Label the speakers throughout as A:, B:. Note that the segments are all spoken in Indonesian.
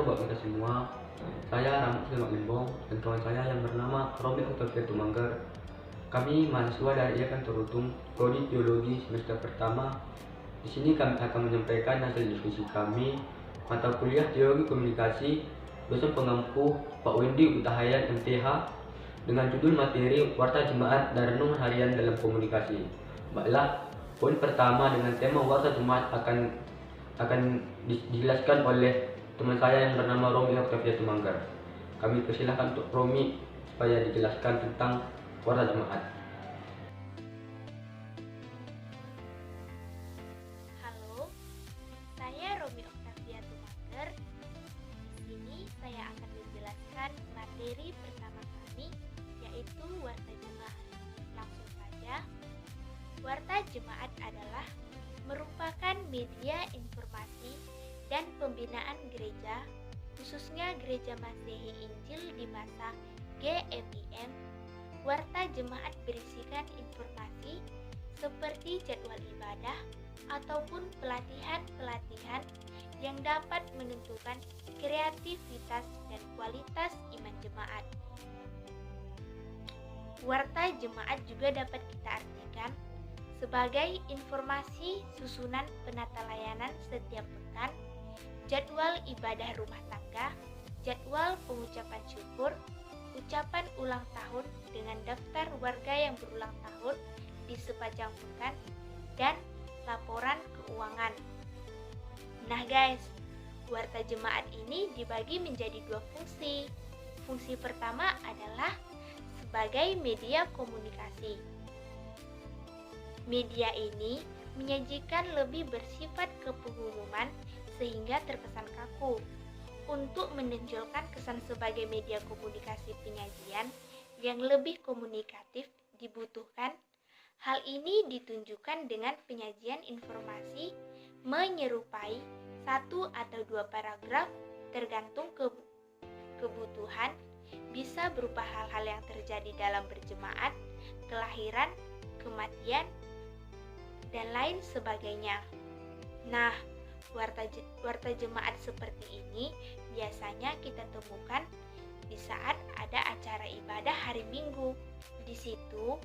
A: Halo buat kita semua, saya Rahmat Sulaiman Limbong dan kawan saya yang bernama Romi Octavia Tumanggar. Kami mahasiswa dari IAIN Torutung, Prodi Teologi semester pertama. Di sini kami akan menyampaikan hasil diskusi kami mata kuliah Teologi Komunikasi dosen pengampu Pak Wendy Utahayan MTH dengan judul materi Warta Jemaat dan Renungan Harian dalam Komunikasi. Baiklah, poin pertama dengan tema Warta Jemaat akan dijelaskan oleh teman saya yang bernama Romi Octavia Tumanggar. Kami persilahkan untuk Romi supaya dijelaskan tentang warta jemaat.
B: Halo, saya Romi Octavia Tumanggar. Di sini saya akan menjelaskan materi pertama kami, yaitu warta jemaat. Langsung saja, warta jemaat adalah merupakan media informasi dan pembinaan gereja, khususnya Gereja Masehi Injil di masa GMIM. Warta jemaat berisikan informasi seperti jadwal ibadah ataupun pelatihan-pelatihan yang dapat menentukan kreativitas dan kualitas iman jemaat. Warta jemaat juga dapat kita artikan sebagai informasi susunan penata layanan setiap pekan, jadwal ibadah rumah tangga, jadwal pengucapan syukur, ucapan ulang tahun dengan daftar warga yang berulang tahun di sepanjang pekan, dan laporan keuangan. Nah guys, warta jemaat ini dibagi menjadi dua fungsi. Fungsi pertama adalah sebagai media komunikasi. Media ini menyajikan lebih bersifat kepengumuman sehingga terkesan kaku. Untuk menonjolkan kesan sebagai media komunikasi penyajian yang lebih komunikatif dibutuhkan. Hal ini ditunjukkan dengan penyajian informasi menyerupai satu atau dua paragraf tergantung kebutuhan, bisa berupa hal-hal yang terjadi dalam berjemaat, kelahiran, kematian, dan lain sebagainya. Nah, warta jemaat seperti ini biasanya kita temukan di saat ada acara ibadah hari Minggu. Di situ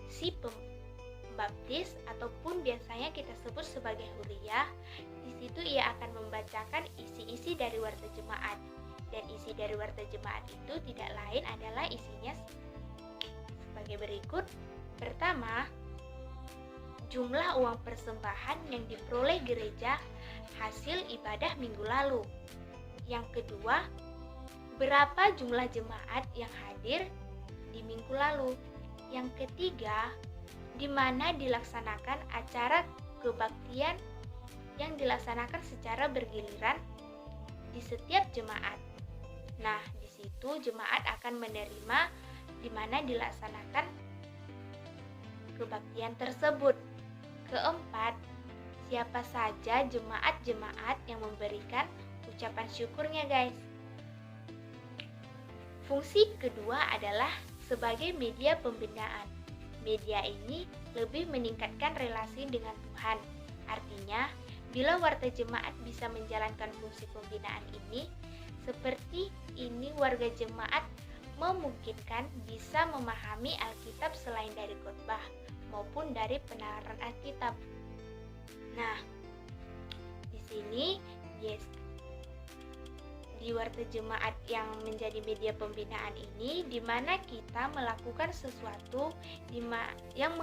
B: si pembaptis ataupun biasanya kita sebut sebagai huriyah, di situ ia akan membacakan isi-isi dari warta jemaat. Dan isi dari warta jemaat itu tidak lain adalah isinya sebagai berikut. Pertama, jumlah uang persembahan yang diperoleh gereja hasil ibadah minggu lalu. Yang kedua, berapa jumlah jemaat yang hadir di minggu lalu. Yang ketiga, di mana dilaksanakan acara kebaktian yang dilaksanakan secara bergiliran di setiap jemaat. Nah, di situ jemaat akan menerima di mana dilaksanakan kebaktian tersebut. Keempat, siapa saja jemaat-jemaat yang memberikan ucapan syukurnya guys. Fungsi kedua adalah sebagai media pembinaan. Media ini lebih meningkatkan relasi dengan Tuhan. Artinya, bila warta jemaat bisa menjalankan fungsi pembinaan ini, seperti ini warga jemaat memungkinkan bisa memahami Alkitab selain dari khotbah maupun dari penalaran Alkitab. Nah, di sini di warta jemaat yang menjadi media pembinaan ini, di mana kita melakukan sesuatu yang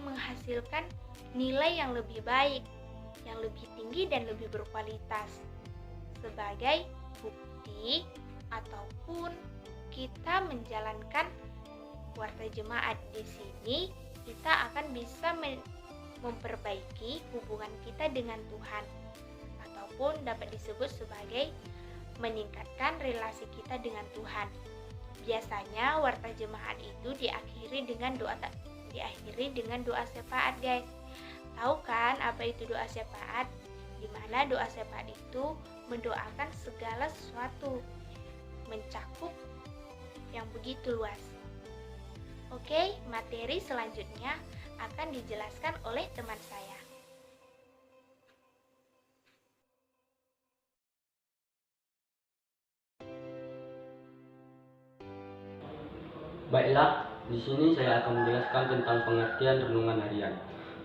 B: menghasilkan nilai yang lebih baik, yang lebih tinggi dan lebih berkualitas. Sebagai bukti ataupun kita menjalankan warta jemaat di sini, kita akan bisa memperbaiki hubungan kita dengan Tuhan, ataupun dapat disebut sebagai meningkatkan relasi kita dengan Tuhan. Biasanya warta jemaat itu diakhiri dengan doa syafaat guys. Tahu kan apa itu doa syafaat? Di mana doa syafaat itu mendoakan segala sesuatu, mencakup yang begitu luas. Oke, materi selanjutnya akan dijelaskan oleh teman saya.
A: Baiklah, di sini saya akan menjelaskan tentang pengertian renungan harian.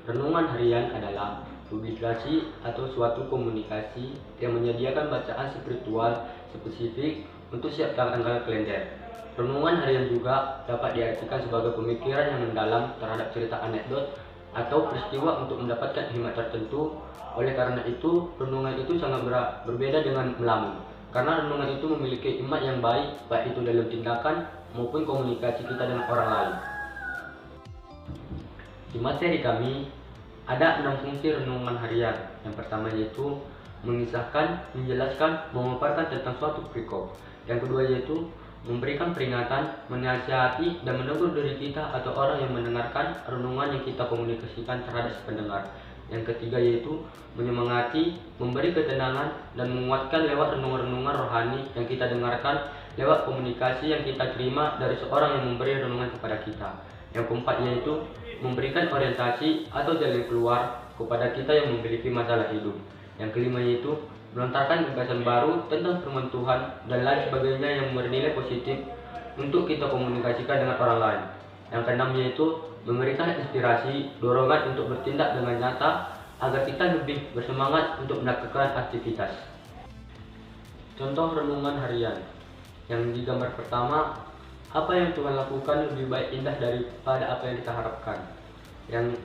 A: Renungan harian adalah publikasi atau suatu komunikasi yang menyediakan bacaan spiritual spesifik untuk setiap tanggal kalender. Renungan harian juga dapat diartikan sebagai pemikiran yang mendalam terhadap cerita anekdot atau peristiwa untuk mendapatkan hikmat tertentu. Oleh karena itu, renungan itu sangat berbeda dengan melamun. Karena renungan itu memiliki hikmat yang baik itu dalam tindakan maupun komunikasi kita dengan orang lain. Di materi kami ada 6 fungsi renungan harian. Yang pertama yaitu mengisahkan, menjelaskan, memaparkan tentang suatu perikop. Yang kedua yaitu memberikan peringatan, menasihati, dan menegur diri kita atau orang yang mendengarkan renungan yang kita komunikasikan terhadap si pendengar. Yang ketiga yaitu menyemangati, memberi ketenangan, dan menguatkan lewat renungan-renungan rohani yang kita dengarkan lewat komunikasi yang kita terima dari seorang yang memberi renungan kepada kita. Yang keempat yaitu memberikan orientasi atau jalan keluar kepada kita yang memiliki masalah hidup. Yang kelima yaitu melontarkan gagasan baru tentang firman Tuhan dan lain sebagainya yang bernilai positif untuk kita komunikasikan dengan orang lain. Yang keenam yaitu memberikan inspirasi, dorongan untuk bertindak dengan nyata agar kita lebih bersemangat untuk melakukan aktivitas. Contoh renungan harian. Yang di gambar pertama, apa yang Tuhan lakukan lebih baik indah daripada apa yang kita harapkan. Yang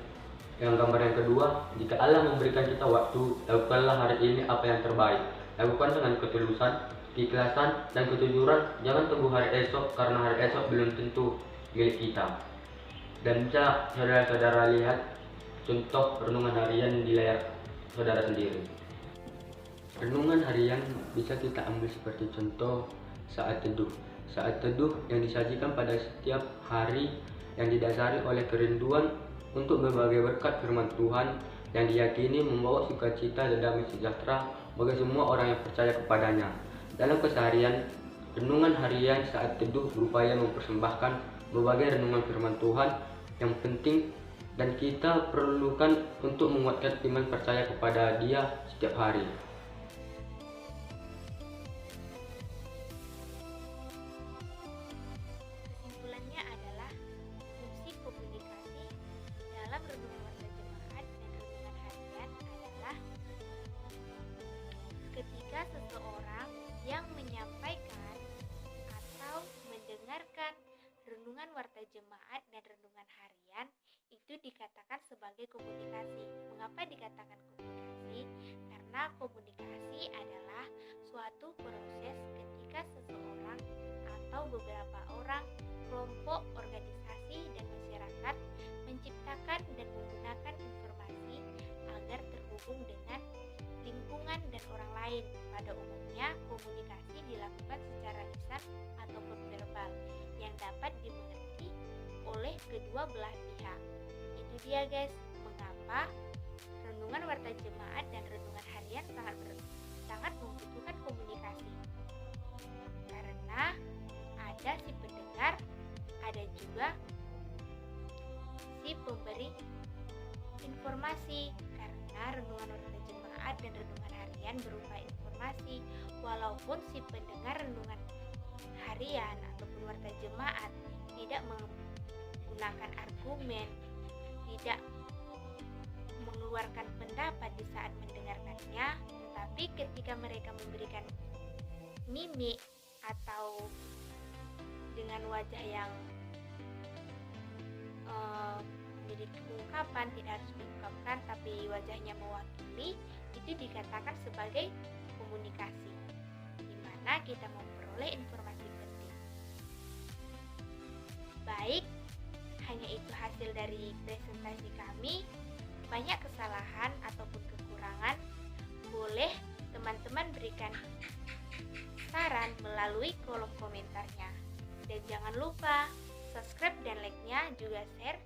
A: gambar yang kedua, jika Allah memberikan kita waktu, lakukanlah hari ini apa yang terbaik. Lakukan dengan ketulusan, keikhlasan, dan kejujuran. Jangan tunggu hari esok karena hari esok belum tentu milik kita. Dan bisa saudara-saudara lihat contoh renungan harian di layar saudara sendiri. Renungan harian bisa kita ambil seperti contoh saat teduh. Saat teduh yang disajikan pada setiap hari yang didasari oleh kerinduan untuk berbagai berkat firman Tuhan yang diyakini membawa sukacita dan damai sejahtera bagi semua orang yang percaya kepadanya. Dalam keseharian, renungan harian saat teduh berupaya mempersembahkan berbagai renungan firman Tuhan yang penting dan kita perlukan untuk menguatkan iman percaya kepada Dia setiap hari.
B: Kesimpulannya adalah fungsi komunikasi dalam renungan warta jemaat dan renungan harian adalah ketika seseorang yang menyampaikan atau mendengarkan renungan warta jemaat dan renungan harian itu dikatakan sebagai komunikasi. Mengapa dikatakan komunikasi? Karena komunikasi adalah suatu proses ketika seseorang atau beberapa orang, kelompok, organisasi, dan masyarakat menciptakan dan menggunakan informasi agar terhubung dengan lingkungan dan orang lain. Pada umumnya, komunikasi dilakukan secara lisan ataupun verbal yang dapat dimengerti oleh kedua belah pihak. Itu dia guys, mengapa renungan warta jemaat dan renungan harian sangat membutuhkan komunikasi. Karena ada si pendengar, ada juga si pemberi informasi. Karena renungan warta jemaat dan renungan harian berupa informasi, walaupun si pendengar renungan harian ataupun warta jemaat tidak menggunakan argumen, tidak mengeluarkan pendapat di saat mendengarkannya, tetapi ketika mereka memberikan mimik atau dengan wajah yang memiliki ungkapan, tidak harus diungkapkan tapi wajahnya mewakili, itu dikatakan sebagai komunikasi, di mana kita memperoleh informasi penting. Baik, hanya itu hasil dari presentasi kami. Banyak kesalahan ataupun kekurangan, boleh teman-teman berikan saran melalui kolom komentarnya. Dan jangan lupa subscribe dan like-nya, juga share